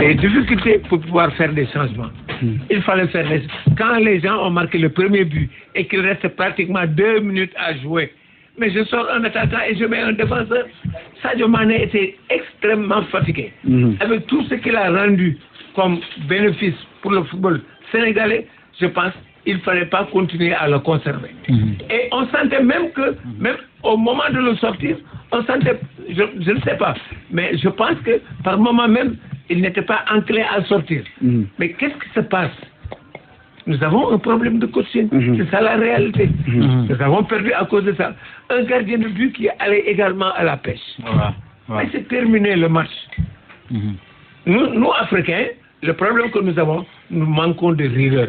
Des difficultés pour pouvoir faire des changements. Il fallait faire quand les gens ont marqué le premier but et qu'il reste pratiquement 2 minutes à jouer. Mais je sors un attaquant et je mets un défenseur. Sadio Mané était extrêmement fatigué. Avec tout ce qu'il a rendu comme bénéfice pour le football sénégalais, je pense qu'il ne fallait pas continuer à le conserver. Et on sentait même que, même au moment de le sortir, on sentait, je ne sais pas, mais je pense que par moment même, il n'était pas enclin à sortir. Mais qu'est-ce qui se passe? Nous avons un problème de coaching. C'est ça la réalité. Nous avons perdu à cause de ça. Un gardien de but qui allait également à la pêche. Mais c'est terminé le match. Nous, Africains, le problème que nous avons, nous manquons de rigueur.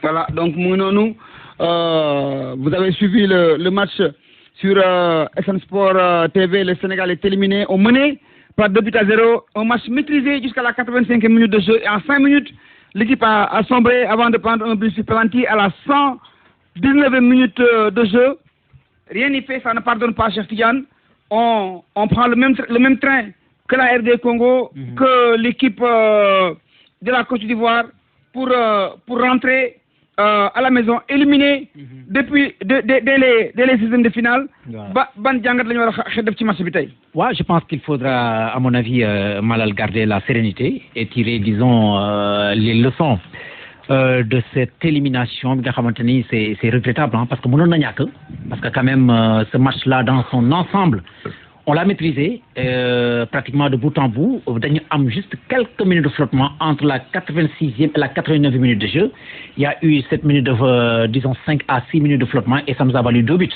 Voilà, donc nous, vous avez suivi le match sur SN Sport TV. Le Sénégal est éliminé. On menait par 2-0. Un match maîtrisé jusqu'à la 85e minute de jeu. Et en 5 minutes, l'équipe a sombré avant de prendre un but sur penalty à la 119e minute de jeu. Rien n'y fait, ça ne pardonne pas, Cheikh Tidiane. On prend le même train que la RD Congo, que l'équipe de la Côte d'Ivoire pour rentrer à la maison éliminée depuis dès les systèmes de finale. Ouais, je pense qu'il faudra, à mon avis, mal garder la sérénité et tirer, disons, les leçons de cette élimination. C'est regrettable, hein, parce que parce que quand même, ce match-là, dans son ensemble, on l'a maîtrisé pratiquement de bout en bout. On a juste quelques minutes de flottement entre la 86e et la 89e minute de jeu. Il y a eu 7 minutes de, disons, 5 à 6 minutes de flottement et ça nous a valu 2 buts.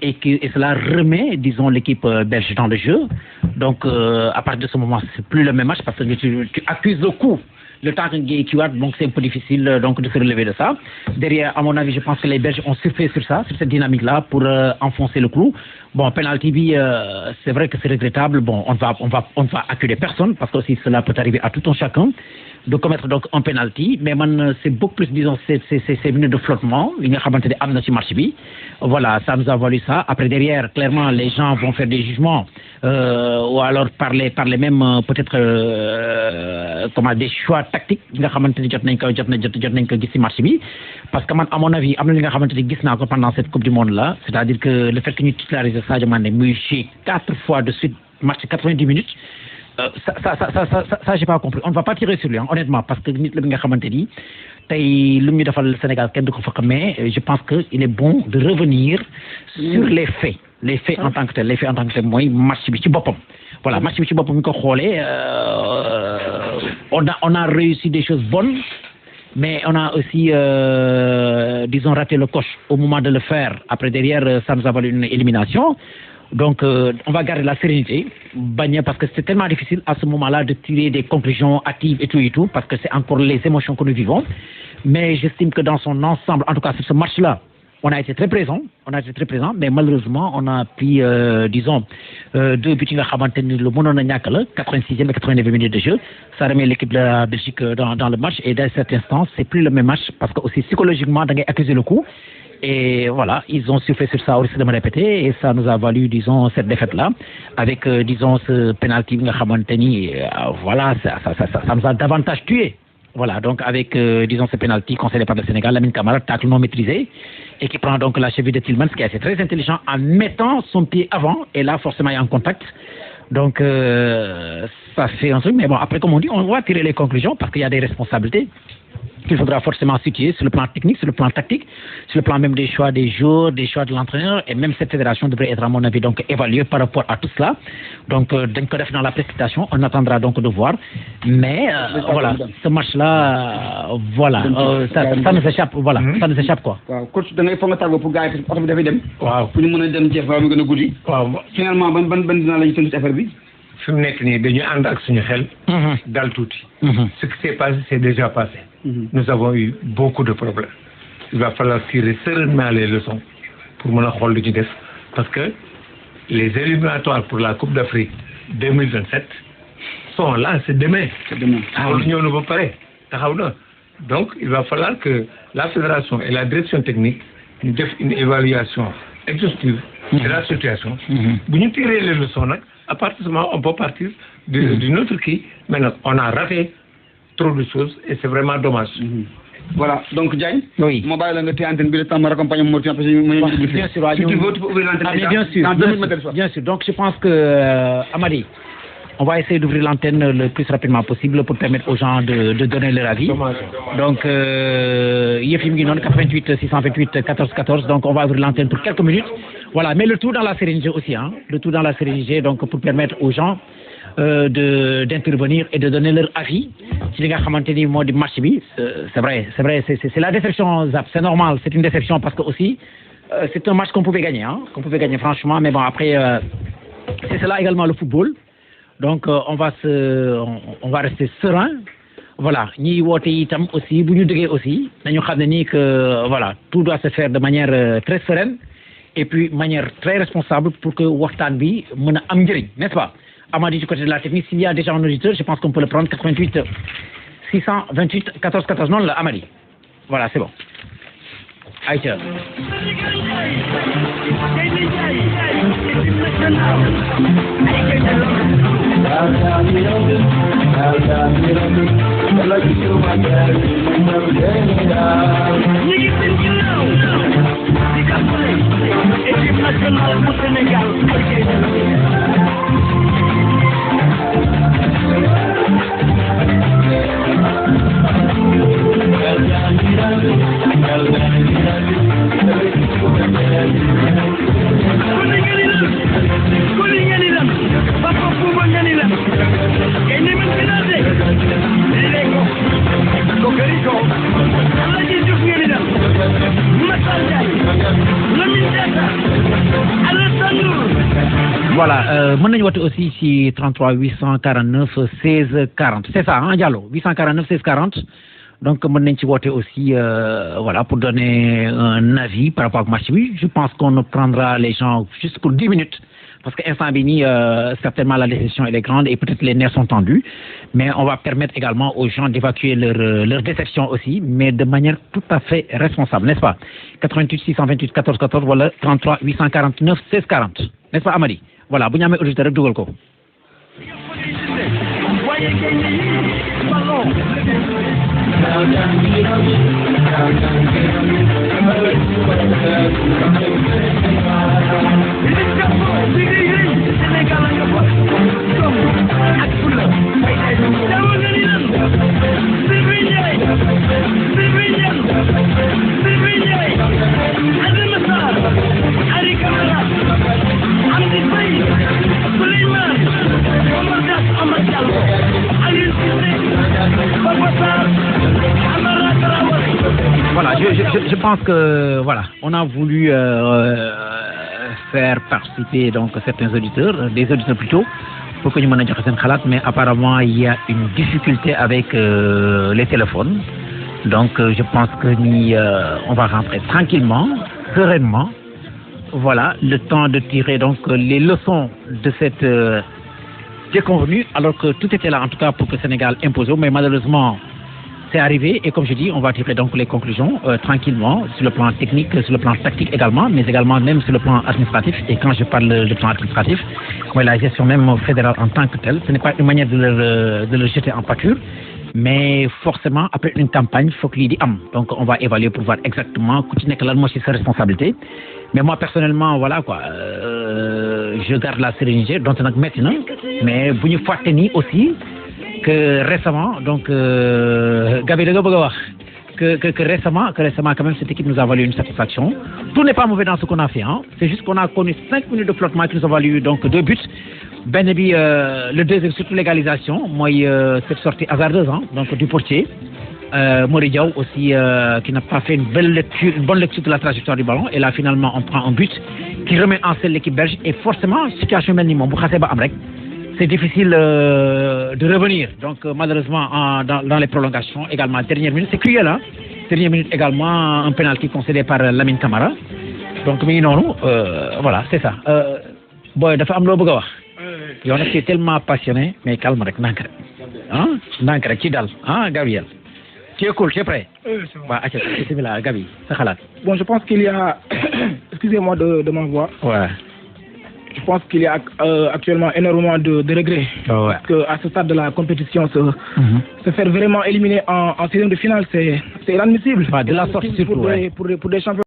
Et cela remet, disons, l'équipe belge dans le jeu. Donc, à partir de ce moment, c'est plus le même match parce que tu accuses le coup. Le temps qu'il a, donc c'est un peu difficile donc, de se relever de ça. Derrière, à mon avis, je pense que les Belges ont surfé sur ça, sur cette dynamique-là, pour enfoncer le clou. Bon, penalty, c'est vrai que c'est regrettable. Bon, on ne va accuser personne, parce que aussi cela peut arriver à tout un chacun, de commettre donc un penalty. Mais c'est beaucoup plus, disons, ces minutes de flottement. Il y a un match. Voilà, ça nous a valu ça. Après, derrière, clairement, les gens vont faire des jugements, ou alors parler même, peut-être, comment, des choix tactiques. Parce que, à mon avis, pendant cette Coupe du Monde-là, c'est-à-dire que le fait que nous titularisons Sadio Mané, j'ai 4 fois de suite, match de 90 minutes, ça j'ai pas compris. On ne va pas tirer sur lui, hein, honnêtement, parce que le Sénégal, mais je pense qu'il est bon de revenir sur les faits. Les faits en tant que tel, moi, match bi ci bopam. Voilà, match bi ci bopam ko xolé on a réussi des choses bonnes, mais on a aussi disons raté le coche au moment de le faire. Après derrière ça nous a valu une élimination. Donc on va garder la sérénité, parce que c'est tellement difficile à ce moment-là de tirer des conclusions hâtives et tout, parce que c'est encore les émotions que nous vivons. Mais j'estime que dans son ensemble, en tout cas sur ce match-là, on a été très présent, mais malheureusement, on a pris, disons, 2 buts le 86e et 89e minute de jeu. Ça remet l'équipe de la Belgique dans le match, et dans cet instant, c'est plus le même match, parce que aussi psychologiquement, on a accusé le coup. Et voilà, ils ont surfé sur ça, au risque de me répéter, et ça nous a valu, disons, cette défaite-là, avec, disons, ce penalty, voilà, ça nous a davantage tué. Voilà, donc avec, disons, ce penalty concédé par le Sénégal, Lamine Camara, tacle non maîtrisé, et qui prend donc la cheville de Tillmans, qui est assez très intelligent en mettant son pied avant, et là, forcément, il y a un contact. Donc, ça fait un truc, mais bon, après, comme on dit, on va tirer les conclusions, parce qu'il y a des responsabilités qu'il faudra forcément situer sur le plan technique, sur le plan tactique, sur le plan même des choix des joueurs, des choix de l'entraîneur, et même cette fédération devrait être, à mon avis, donc évaluée par rapport à tout cela. Donc, dans la précipitation, on attendra donc de voir. Mais voilà, ce match-là, voilà, ça nous échappe, voilà, ça nous échappe quoi. Coach, da ngay fonga tago pour gars yi auto bi dafay dem. Waaw, pour ñu mëna dem ci fa mu gëna guddi. Waaw, finalement ban dina lañu tënk ci affaire bi. Fi mu nekk nii dañu ànd ak suñu xel. Dal tuuti. Ce qui s'est passé, c'est déjà passé. Nous avons eu beaucoup de problèmes. Il va falloir tirer sereinement les leçons pour mën a xool lu ci def, parce que les éliminatoires pour la Coupe d'Afrique 2027 sont là, c'est demain. C'est demain. Ñëw na ba pare taxaw na. Donc, il va falloir que la fédération et la direction technique nous fassent une évaluation exhaustive de la situation. Si nous tirons les leçons, à partir de ce moment, on peut partir d'une autre qui. Maintenant, on a raté trop de choses et c'est vraiment dommage. Voilà, donc Diagne, oui. Mon bail est en train de temps accompagner mon bien sûr, si tu veux, tu peux ouvrir l'antenne. Bien sûr, bien sûr. Donc je pense que, Amady, on va essayer d'ouvrir l'antenne le plus rapidement possible pour permettre aux gens de donner leur avis. Donc, Yefim Guinon, 88 628 14 14. Donc, on va ouvrir l'antenne pour quelques minutes. Voilà, mais le tout dans la sérénité aussi. Hein, le tout dans la sérénité, donc pour permettre aux gens d'intervenir et de donner leur avis. Si les gars ont dit match, c'est vrai, c'est la déception, Zap, c'est normal, c'est une déception parce que aussi, c'est un match qu'on pouvait gagner, franchement, mais bon, après, c'est cela également le football. Donc, on va rester serein. Voilà, ñi woté itam aussi, bu ñu déggee aussi, nañu xamné ni que voilà, tout doit se faire de manière très sereine et puis manière très responsable pour que waxtaan bi mëna am njëriñ, n'est-ce pas? Amady du côté de la technique, s'il y a déjà un auditeur, je pense qu'on peut le prendre, 88 628 14 14. Non, là, Amady. Voilà, c'est bon. Aïcha. Voilà, mon numéro aussi ici 33 849 16 40. C'est ça, hein, Diallo, 849 16 40. Donc, mon numéro aussi, voilà, pour donner un avis par rapport au match. Oui, je pense qu'on prendra les gens juste pour 10 minutes. Parce qu'Instant Bini, certainement la déception elle est grande et peut-être les nerfs sont tendus. Mais on va permettre également aux gens d'évacuer leur déception aussi, mais de manière tout à fait responsable, n'est-ce pas? 88 628 14 14, voilà, 33 849 16 40. N'est-ce pas, Amady? Voilà, bu ñu amee auditeur rek dugal ko. Voilà, je pense que voilà, on a voulu faire participer donc certains auditeurs, des auditeurs plutôt, pour que nous menions un khalat, mais apparemment il y a une difficulté avec les téléphones. Donc je pense que on va rentrer tranquillement, sereinement. Voilà, le temps de tirer donc les leçons de cette déconvenue, alors que tout était là en tout cas pour que le Sénégal impose, mais malheureusement c'est arrivé et comme je dis, on va tirer donc les conclusions tranquillement sur le plan technique, sur le plan tactique également, mais également même sur le plan administratif. Et quand je parle de plan administratif, la gestion même fédérale en tant que telle, ce n'est pas une manière de le jeter en pâture, mais forcément après une campagne, il faut qu'il y ait donc on va évaluer pour voir exactement continuer que moi c'est sa responsabilité. Mais moi personnellement, voilà quoi, je garde la sérénité, donc c'est maintenant, mais vous ne faites ni aussi que récemment, donc Gabriel que récemment quand même cette équipe nous a valu une satisfaction. Tout n'est pas mauvais dans ce qu'on a fait, hein. C'est juste qu'on a connu 5 minutes de flottement qui nous a valu donc 2 buts. Le deuxième surtout l'égalisation, moi cette sortie hasardeuse, hein, donc du portier. Moridiaw aussi qui n'a pas fait une bonne lecture de la trajectoire du ballon et là finalement on prend un but qui remet en selle l'équipe belge et forcément situation mel ni moom bu xasee ba am rek c'est difficile de revenir. Donc malheureusement dans les prolongations également dernière minute c'est cruel, hein. Dernière minute également un penalty concédé par Lamine Camara. Donc mi ngi noonu voilà c'est ça. Boy dafa am loo bëgg a wax. Yow nag c'est tellement passionné mais calme rek ndànk rek ah ndànk rek ci dal ah Gabriel. Tu es cool, tu es prêt? Oui, c'est bon. Bah, bismillah, Gabi, ça khalat. Bon, je pense qu'il y a, excusez-moi de ma voix, Ouais. je pense qu'il y a actuellement énormément de regrets. Ouais. Parce qu'à ce stade de la compétition, se faire vraiment éliminer en 16e de finale, c'est inadmissible. Bah, de la sorte surtout, pour des champions.